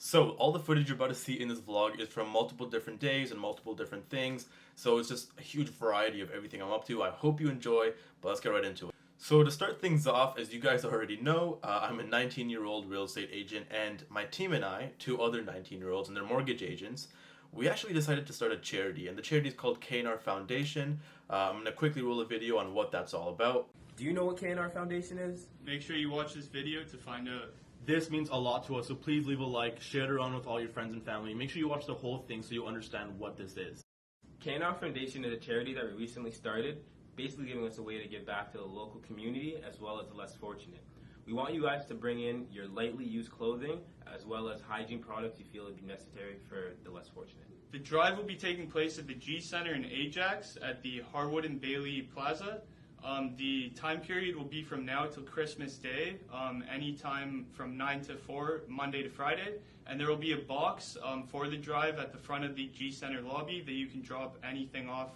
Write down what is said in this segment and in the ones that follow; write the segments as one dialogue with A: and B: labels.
A: So all the footage you're about to see in this vlog is from multiple different days and multiple different things. So it's just a huge variety of everything I'm up to. I hope you enjoy, but let's get right into it. So to start things off, as you guys already know, I'm a 19-year-old real estate agent, and my team and I, two other 19-year-olds and their mortgage agents, we actually decided to start a charity, and the charity is called K&R Foundation. I'm going to quickly roll a video on what that's all about.
B: Do you know what K&R Foundation is?
C: Make sure you watch this video to find out.
A: This means a lot to us, so please leave a like, share it around with all your friends and family. Make sure you watch the whole thing so you understand what this is.
B: K&R Foundation is a charity that we recently started, basically giving us a way to give back to the local community as well as the less fortunate. We want you guys to bring in your lightly used clothing as well as hygiene products you feel would be necessary for the less fortunate.
C: The drive will be taking place at the G Center in Ajax at the Harwood and Bailey Plaza. The time period will be from now till Christmas Day, anytime from 9 to 4, Monday to Friday. And there will be a box for the drive at the front of the G Center lobby that you can drop anything off.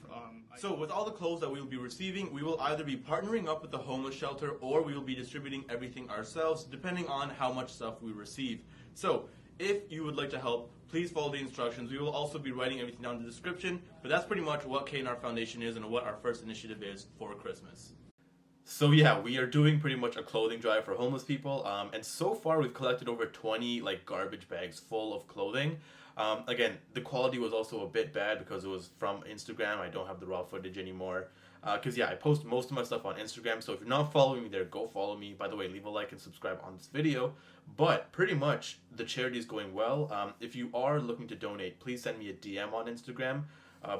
A: So with all the clothes that we will be receiving, we will either be partnering up with the homeless shelter or we will be distributing everything ourselves, depending on how much stuff we receive. So if you would like to help, please follow the instructions. We will also be writing everything down in the description, but that's pretty much what K&R Foundation is and what our first initiative is for Christmas. So yeah, we are doing pretty much a clothing drive for homeless people, and so far we've collected over 20 garbage bags full of clothing. Again, the quality was also a bit bad because it was from Instagram. I don't have the raw footage anymore. Because yeah, I post most of my stuff on Instagram, so if you're not following me there, go follow me. By the way, leave a like and subscribe on this video. But pretty much, the charity is going well. If you are looking to donate, please send me a DM on Instagram,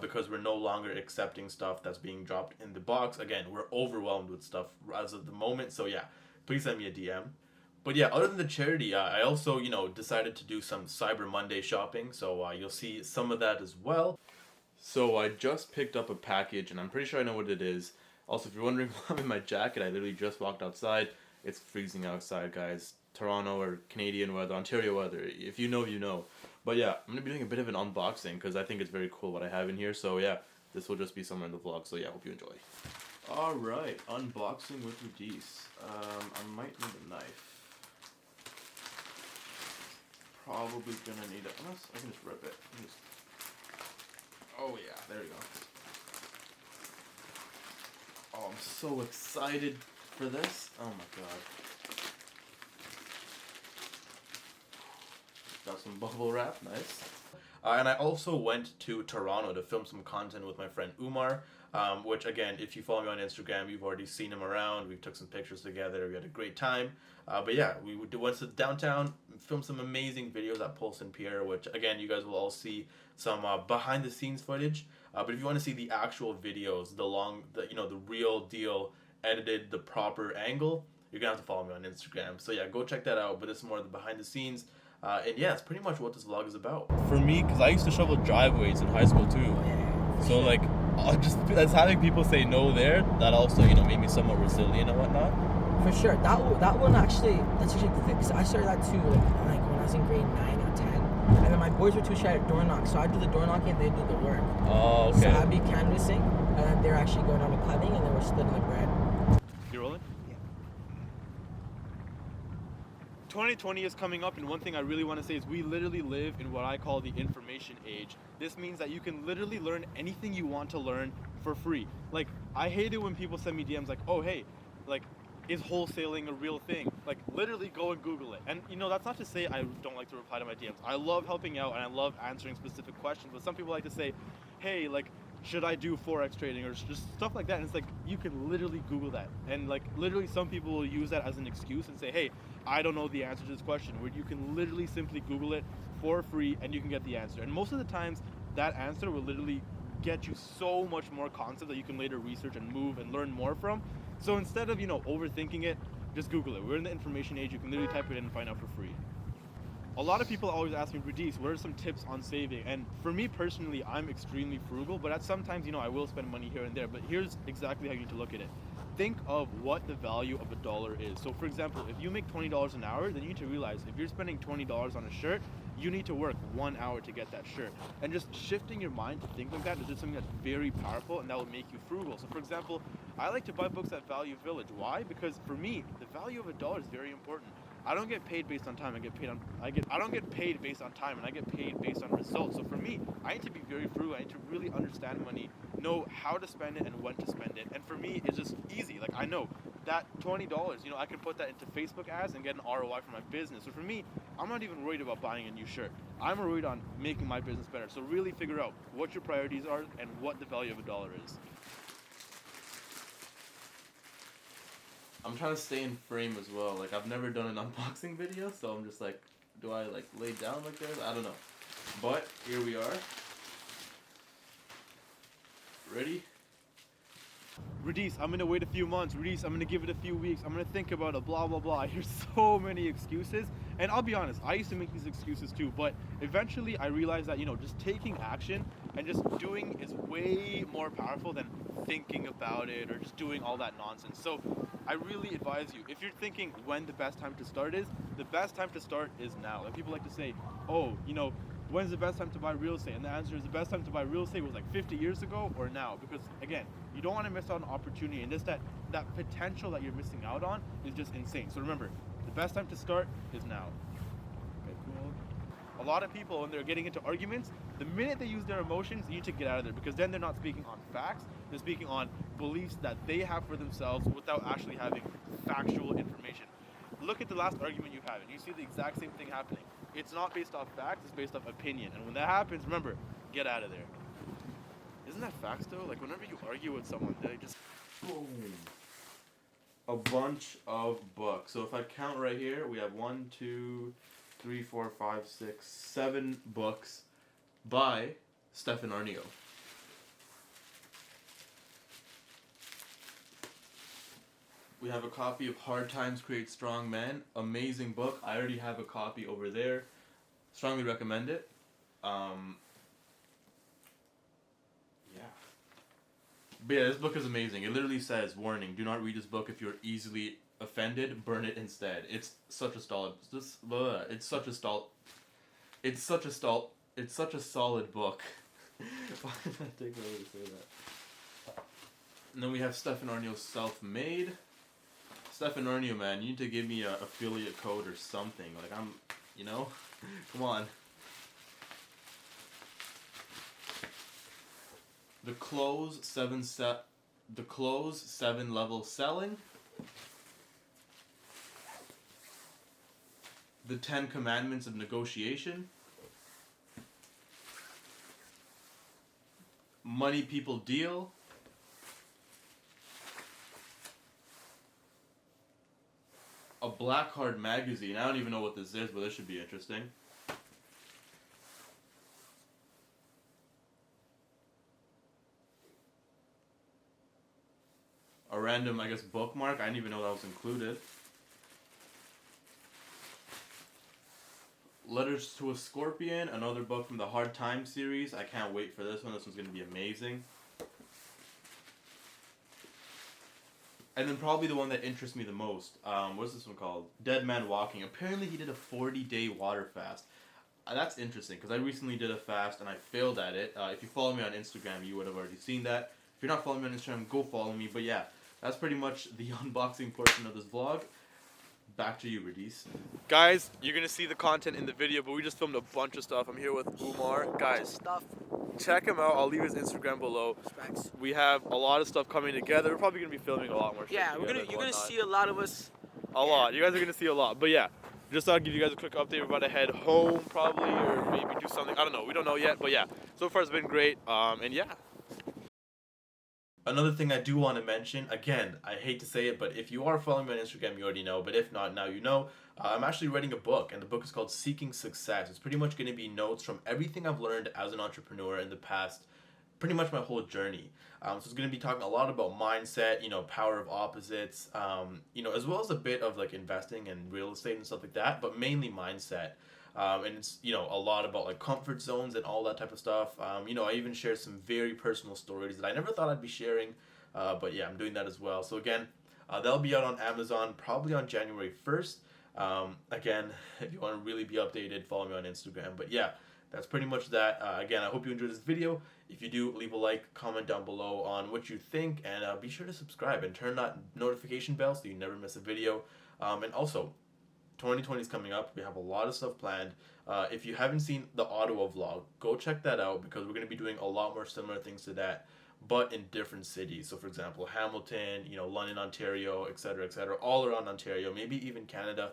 A: because we're no longer accepting stuff that's being dropped in the box. Again, we're overwhelmed with stuff as of the moment, so yeah, please send me a DM. But yeah, other than the charity, I also, decided to do some Cyber Monday shopping, so you'll see some of that as well. So I just picked up a package, and I'm pretty sure I know what it is. Also, if you're wondering why I'm in my jacket, I literally just walked outside. It's freezing outside, guys. Toronto or Canadian weather, Ontario weather. If you know, you know. But yeah, I'm going to be doing a bit of an unboxing because I think it's very cool what I have in here. So yeah, this will just be somewhere in the vlog. So yeah, hope you enjoy. Alright, unboxing with Radies. I might need a knife. Probably going to need it. Unless I can just rip it. Oh yeah, there we go. Oh, I'm so excited for this. Oh my god. Got some bubble wrap, nice. And I also went to Toronto to film some content with my friend Umar, which again, if you follow me on Instagram, you've already seen him around. We took some pictures together, we had a great time. But yeah, we went to downtown, filmed some amazing videos at Polson Pier, which again, you guys will all see some behind the scenes footage. But if you want to see the actual videos, the real deal, edited, the proper angle, you're gonna have to follow me on Instagram. So yeah, go check that out. But this is more of the behind the scenes. And yeah, it's pretty much what this vlog is about. For me, because I used to shovel driveways in high school too. So just as having people say no there, that also, made me somewhat resilient and whatnot.
D: For sure. That one actually, that's actually because I started that too, like when I was in grade 9 or 10. And then my boys were too shy to door knock, so I'd do the door knocking and they'd do the work.
A: Oh, okay.
D: So I'd be canvassing, and then they're actually going on the cutting, and then we're splitting the bread.
A: You rolling? 2020 is coming up, and one thing I really want to say is we literally live in what I call the information age. This means that you can literally learn anything you want to learn for free. I hate it when people send me DMs like, oh hey, is wholesaling a real thing? Literally go and Google it. And that's not to say I don't like to reply to my DMs. I love helping out and I love answering specific questions, but some people like to say, hey, should I do Forex trading or just stuff like that? And it's you can literally Google that. And literally some people will use that as an excuse and say, hey, I don't know the answer to this question, where you can literally simply Google it for free and you can get the answer. And most of the times that answer will literally get you so much more concept that you can later research and move and learn more from. So instead of, overthinking it, just Google it. We're in the information age. You can literally type it in and find out for free. A lot of people always ask me, Radies, what are some tips on saving? And for me personally, I'm extremely frugal, but at sometimes, I will spend money here and there. But here's exactly how you need to look at it. Think of what the value of a dollar is. So for example, if you make $20 an hour, then you need to realize if you're spending $20 on a shirt, you need to work 1 hour to get that shirt. And just shifting your mind to think like that is just something that's very powerful, and that will make you frugal. So for example, I like to buy books at Value Village. Why? Because for me, the value of a dollar is very important.
E: I don't get paid based on time. I don't get paid based on time, and I get paid based on results. So for me, I need to be very frugal. I need to really understand money, know how to spend it and when to spend it. And for me, it's just easy. Like, I know that $20, I can put that into Facebook ads and get an ROI for my business. So for me, I'm not even worried about buying a new shirt. I'm worried on making my business better. So really figure out what your priorities are and what the value of a dollar is.
A: I'm trying to stay in frame as well. Like, I've never done an unboxing video, so I'm just like, do I like lay down like this? I don't know. But here we are. Ready?
E: Radies, I'm gonna wait a few months. Radies, I'm gonna give it a few weeks. I'm gonna think about it, blah, blah, blah. I hear so many excuses. And I'll be honest, I used to make these excuses too, but eventually I realized that, just taking action and just doing is way more powerful than thinking about it or just doing all that nonsense. So I really advise you, if you're thinking when the best time to start is, the best time to start is now. And people like to say, oh, when's the best time to buy real estate? And the answer is the best time to buy real estate was like 50 years ago or now. Because again, you don't want to miss out on opportunity, and just that potential that you're missing out on is just insane. So remember, the best time to start is now. Okay, cool. A lot of people, when they're getting into arguments, the minute they use their emotions, you need to get out of there, because then they're not speaking on facts, they're speaking on beliefs that they have for themselves without actually having factual information. Look at the last argument you had, and you see the exact same thing happening. It's not based off facts, it's based off opinion. And when that happens, remember, get out of there. Isn't that facts though? Like, whenever you argue with someone, they just
A: Boom. A bunch of books. So if I count right here, we have 1, 2, 3, 4, 5, 6, 7 books by Stefan Aarnio. We have a copy of Hard Times Create Strong Men. Amazing book. I already have a copy over there. Strongly recommend it. But yeah, this book is amazing. It literally says, warning, do not read this book if you're easily offended, burn it instead. It's such a solid book. Why did that take forever to say that? And then we have Stefan Aarnio's Self-Made. Stefan Aarnio, man, you need to give me a affiliate code or something. Like, come on. The Close 7 Level Selling. The 10 Commandments of Negotiation. Money People Deal. A Black Card magazine. I don't even know what this is, but this should be interesting. A random, I guess, bookmark. I didn't even know that was included. Letters to a Scorpion, another book from the Hard Times series. I can't wait for this one. This one's going to be amazing. And then probably the one that interests me the most. What's this one called? Dead Man Walking. Apparently he did a 40-day water fast. That's interesting, because I recently did a fast and I failed at it. If you follow me on Instagram, you would have already seen that. If you're not following me on Instagram, go follow me. But yeah, that's pretty much the unboxing portion of this vlog. Back to you, Radies.
E: Guys, you're gonna see the content in the video, but we just filmed a bunch of stuff. I'm here with Umar. Guys, check him out. I'll leave his Instagram below.
D: Specs.
E: We have a lot of stuff coming together. We're probably gonna be filming a lot more.
D: Yeah, you're gonna see a lot of us.
E: A lot. You guys are gonna see a lot. But yeah, just thought I'd give you guys a quick update. We're about to head home probably, or maybe do something. I don't know. We don't know yet. But yeah, so far it's been great. And yeah.
A: Another thing I do want to mention, again, I hate to say it, but if you are following me on Instagram, you already know, but if not, now you know. I'm actually writing a book, and the book is called Seeking Success. It's pretty much going to be notes from everything I've learned as an entrepreneur in the past, pretty much my whole journey. So it's going to be talking a lot about mindset, power of opposites, as well as a bit of like investing and real estate and stuff like that, but mainly mindset. And it's, a lot about like comfort zones and all that type of stuff. I even share some very personal stories that I never thought I'd be sharing. But yeah, I'm doing that as well. So again, that'll be out on Amazon probably on January 1st. Again, if you want to really be updated, follow me on Instagram. But yeah, that's pretty much that. Again, I hope you enjoyed this video. If you do, leave a like, comment down below on what you think, and be sure to subscribe and turn that notification bell so you never miss a video. And also, 2020 is coming up. We have a lot of stuff planned. If you haven't seen the Ottawa vlog, go check that out because we're going to be doing a lot more similar things to that, but in different cities. So, for example, Hamilton, London, Ontario, etc., all around Ontario, maybe even Canada,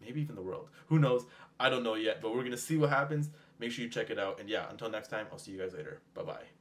A: maybe even the world. Who knows? I don't know yet, but we're going to see what happens. Make sure you check it out. And yeah, until next time, I'll see you guys later. Bye-bye.